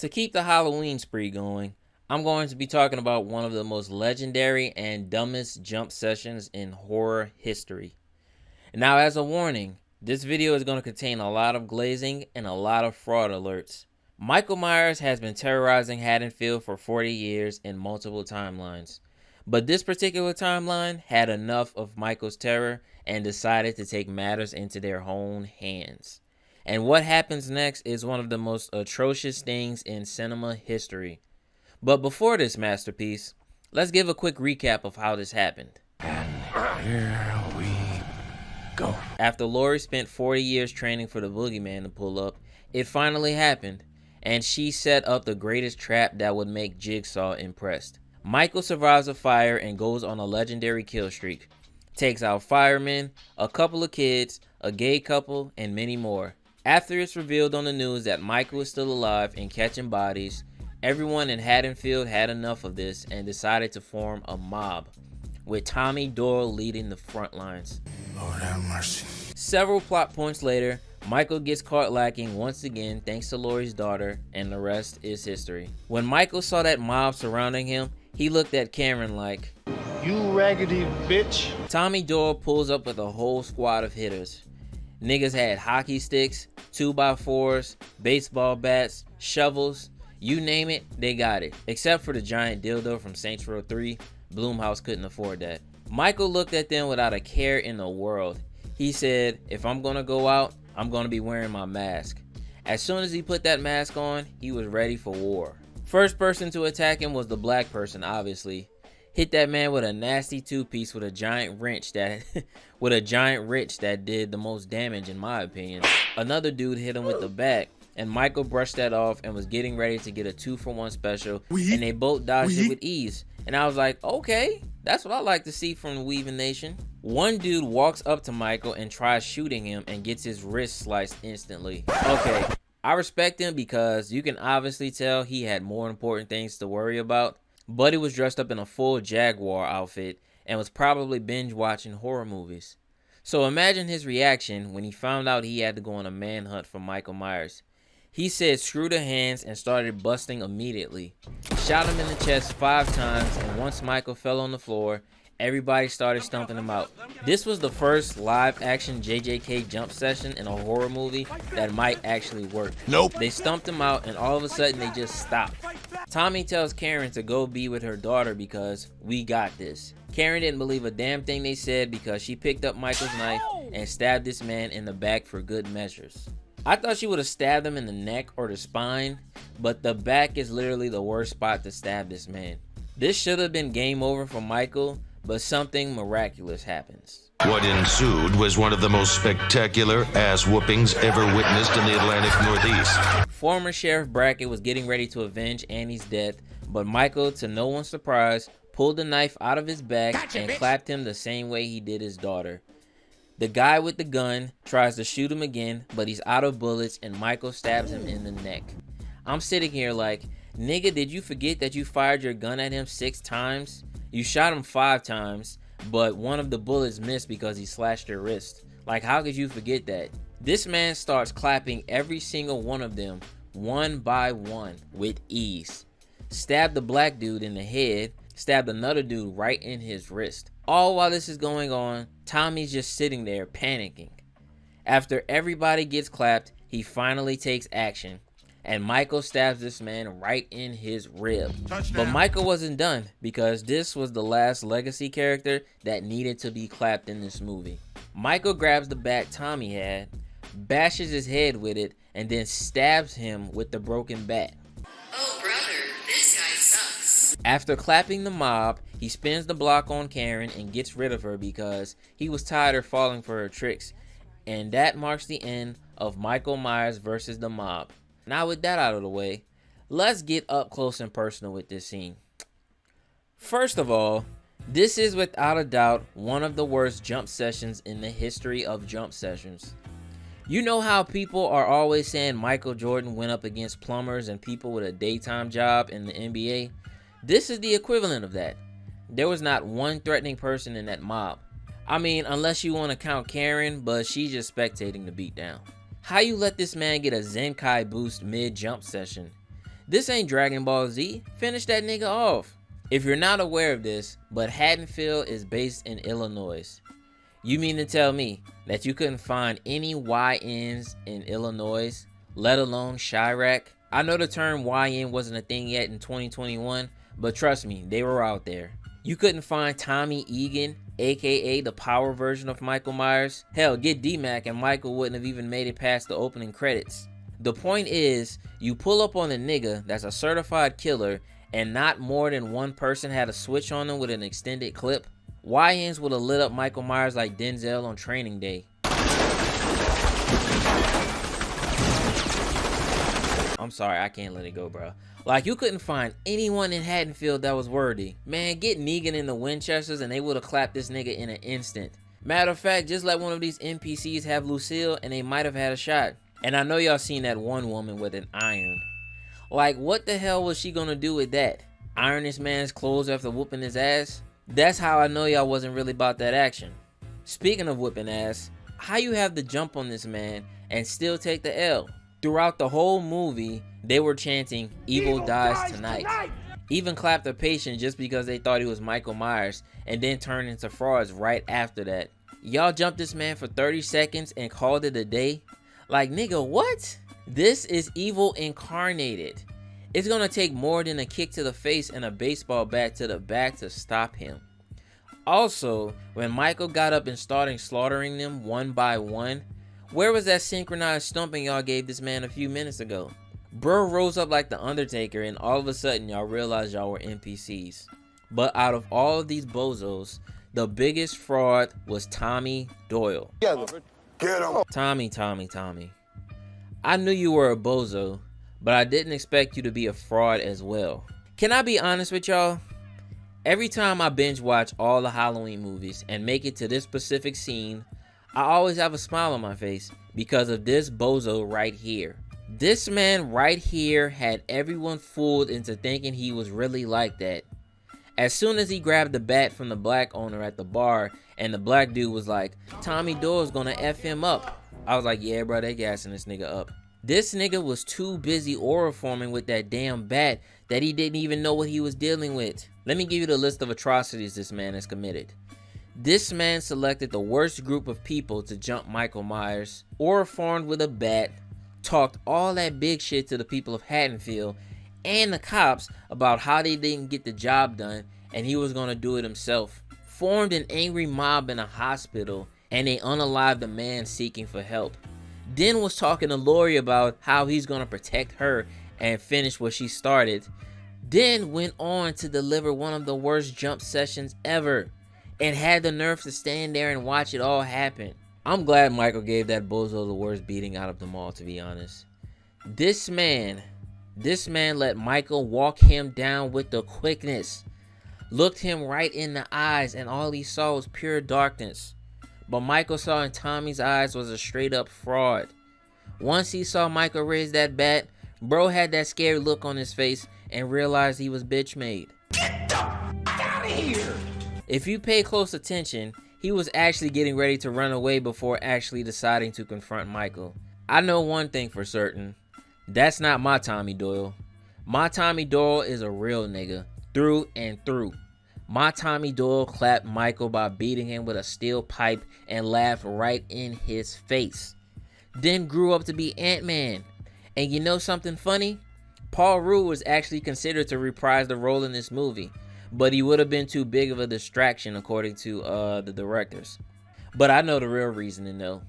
To keep the Halloween spree going, I'm going to be talking about one of the most legendary and dumbest jump sessions in horror history. Now, as a warning, this video is going to contain a lot of glazing and a lot of fraud alerts. Michael Myers has been terrorizing Haddonfield for 40 years in multiple timelines. But this particular timeline had enough of Michael's terror and decided to take matters into their own hands. And what happens next is one of the most atrocious things in cinema history. But before this masterpiece, let's give a quick recap of how this happened. And here we go. After Laurie spent 40 years training for the boogeyman to pull up, it finally happened, and she set up the greatest trap that would make Jigsaw impressed. Michael survives a fire and goes on a legendary kill streak. Takes out firemen, a couple of kids, a gay couple, and many more. After it's revealed on the news that Michael is still alive and catching bodies, everyone in Haddonfield had enough of this and decided to form a mob, with Tommy Doyle leading the front lines. Lord have mercy. Several plot points later, Michael gets caught lacking once again thanks to Laurie's daughter, and the rest is history. When Michael saw that mob surrounding him, he looked at Karen like, "You raggedy bitch." Tommy Doyle pulls up with a whole squad of hitters. Niggas had hockey sticks, 2x4s, baseball bats, shovels, you name it, they got it. Except for the giant dildo from Saints Row 3, Blumhouse couldn't afford that. Michael looked at them without a care in the world. He said, if I'm gonna go out, I'm gonna be wearing my mask. As soon as he put that mask on, he was ready for war. First person to attack him was the black person, obviously. Hit that man with a nasty two-piece with a giant wrench that did the most damage in my opinion. Another dude hit him with the bat, and Michael brushed that off and was getting ready to get a 2-for-1 special, and they both dodged it with ease. And I was like, okay, that's what I like to see from the Weaving Nation. One dude walks up to Michael and tries shooting him and gets his wrist sliced instantly. Okay, I respect him because you can obviously tell he had more important things to worry about. Buddy was dressed up in a full Jaguar outfit and was probably binge watching horror movies. So imagine his reaction when he found out he had to go on a manhunt for Michael Myers. He said screw the hands and started busting immediately. Shot him in the chest 5 times, and once Michael fell on the floor, everybody started stumping him out. This was the first live action JJK jump session in a horror movie that might actually work. Nope. They stumped him out and all of a sudden they just stopped. Tommy tells Karen to go be with her daughter because we got this. Karen didn't believe a damn thing they said because she picked up Michael's knife and stabbed this man in the back for good measures. I thought she would have stabbed him in the neck or the spine, but the back is literally the worst spot to stab this man. This should have been game over for Michael, but something miraculous happens. What ensued was one of the most spectacular ass whoopings ever witnessed in the Atlantic Northeast. Former Sheriff Brackett was getting ready to avenge Annie's death, but Michael, to no one's surprise, pulled the knife out of his back and clapped him the same way he did his daughter. The guy with the gun tries to shoot him again, but he's out of bullets and Michael stabs him in the neck. I'm sitting here like, nigga, did you forget that you fired your gun at him 6 times? You shot him 5 times, but one of the bullets missed because he slashed your wrist. Like, how could you forget that? This man starts clapping every single one of them, one by one, with ease. Stabbed the black dude in the head, stabbed another dude right in his wrist. All while this is going on, Tommy's just sitting there panicking. After everybody gets clapped, he finally takes action, and Michael stabs this man right in his rib. But Michael wasn't done, because this was the last legacy character that needed to be clapped in this movie. Michael grabs the bat Tommy had, bashes his head with it, and then stabs him with the broken bat. Oh brother, this guy sucks. After clapping the mob, he spins the block on Karen and gets rid of her because he was tired of falling for her tricks. And that marks the end of Michael Myers versus the mob. Now with that out of the way, let's get up close and personal with this scene. First of all, this is without a doubt one of the worst jump sessions in the history of jump sessions. You know how people are always saying Michael Jordan went up against plumbers and people with a daytime job in the NBA? This is the equivalent of that. There was not one threatening person in that mob. I mean, unless you want to count Karen, but she's just spectating the beatdown. How you let this man get a Zenkai boost mid-jump session? This ain't Dragon Ball Z. Finish that nigga off. If you're not aware of this, but Haddonfield is based in Illinois. You mean to tell me that you couldn't find any YNs in Illinois, let alone Chirac? I know the term YN wasn't a thing yet in 2021, but trust me, they were out there. You couldn't find Tommy Egan, aka the power version of Michael Myers? Hell, get D-Mac and Michael wouldn't have even made it past the opening credits. The point is, you pull up on a nigga that's a certified killer and not more than one person had a switch on him with an extended clip. YNs would have lit up Michael Myers like Denzel on Training Day. I'm sorry, I can't let it go, bro. Like, you couldn't find anyone in Haddonfield that was worthy. Man, get Negan in the Winchesters and they would have clapped this nigga in an instant. Matter of fact, just let one of these NPCs have Lucille and they might have had a shot. And I know y'all seen that one woman with an iron. Like, what the hell was she gonna do with that? Iron this man's clothes after whooping his ass? That's how I know y'all wasn't really about that action. Speaking of whipping ass, how you have the jump on this man and still take the L? Throughout the whole movie, they were chanting, "Evil dies tonight." Even clapped a patient just because they thought he was Michael Myers and then turned into frauds right after that. Y'all jumped this man for 30 seconds and called it a day? Like, nigga, what? This is evil incarnated. It's gonna take more than a kick to the face and a baseball bat to the back to stop him. Also, when Michael got up and started slaughtering them one by one, where was that synchronized stomping y'all gave this man a few minutes ago? Bro rose up like the Undertaker and all of a sudden y'all realized y'all were NPCs. But out of all of these bozos, the biggest fraud was Tommy Doyle. Get him. Tommy. I knew you were a bozo, but I didn't expect you to be a fraud as well. Can I be honest with y'all? Every time I binge watch all the Halloween movies and make it to this specific scene, I always have a smile on my face because of this bozo right here. This man right here had everyone fooled into thinking he was really like that. As soon as he grabbed the bat from the black owner at the bar and the black dude was like, "Tommy Doyle's gonna F him up," I was like, yeah bro, they gassing this nigga up. This nigga was too busy aura forming with that damn bat that he didn't even know what he was dealing with. Let me give you the list of atrocities this man has committed. This man selected the worst group of people to jump Michael Myers, aura formed with a bat, talked all that big shit to the people of Haddonfield and the cops about how they didn't get the job done and he was gonna do it himself. Formed an angry mob in a hospital and they unalived a man seeking for help. Then was talking to Lori about how he's gonna protect her and finish what she started. Then went on to deliver one of the worst jump sessions ever and had the nerve to stand there and watch it all happen. I'm glad Michael gave that bozo the worst beating out of them all, to be honest. This man let Michael walk him down with the quickness. Looked him right in the eyes and all he saw was pure darkness. But Michael saw in Tommy's eyes was a straight up fraud. Once he saw Michael raise that bat, bro had that scared look on his face and realized he was bitch made. Get the f out of here! If you pay close attention, he was actually getting ready to run away before actually deciding to confront Michael. I know one thing for certain. That's not my Tommy Doyle. My Tommy Doyle is a real nigga, through and through. My Tommy Doyle clapped Michael by beating him with a steel pipe and laughed right in his face. Then grew up to be Ant-Man. And you know something funny? Paul Rudd was actually considered to reprise the role in this movie, but he would have been too big of a distraction according to the directors. But I know the real reasoning though.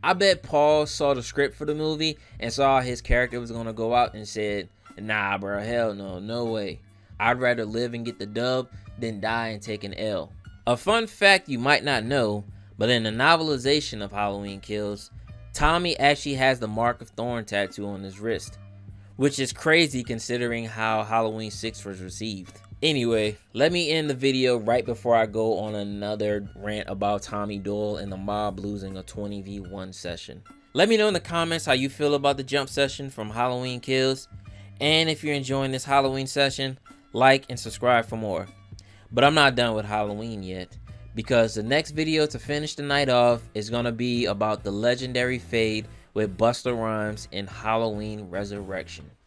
I bet Paul saw the script for the movie and saw his character was going to go out and said, "Nah bro, hell no, no way. I'd rather live and get the dub than die and take an L." A fun fact you might not know, but in the novelization of Halloween Kills, Tommy actually has the Mark of Thorn tattoo on his wrist, which is crazy considering how Halloween 6 was received. Anyway, let me end the video right before I go on another rant about Tommy Doyle and the mob losing a 20v1 session. Let me know in the comments how you feel about the jump session from Halloween Kills, and if you're enjoying this Halloween session, like and subscribe for more. But I'm not done with Halloween yet, because the next video to finish the night off is going to be about the legendary fade with Busta Rhymes in Halloween Resurrection.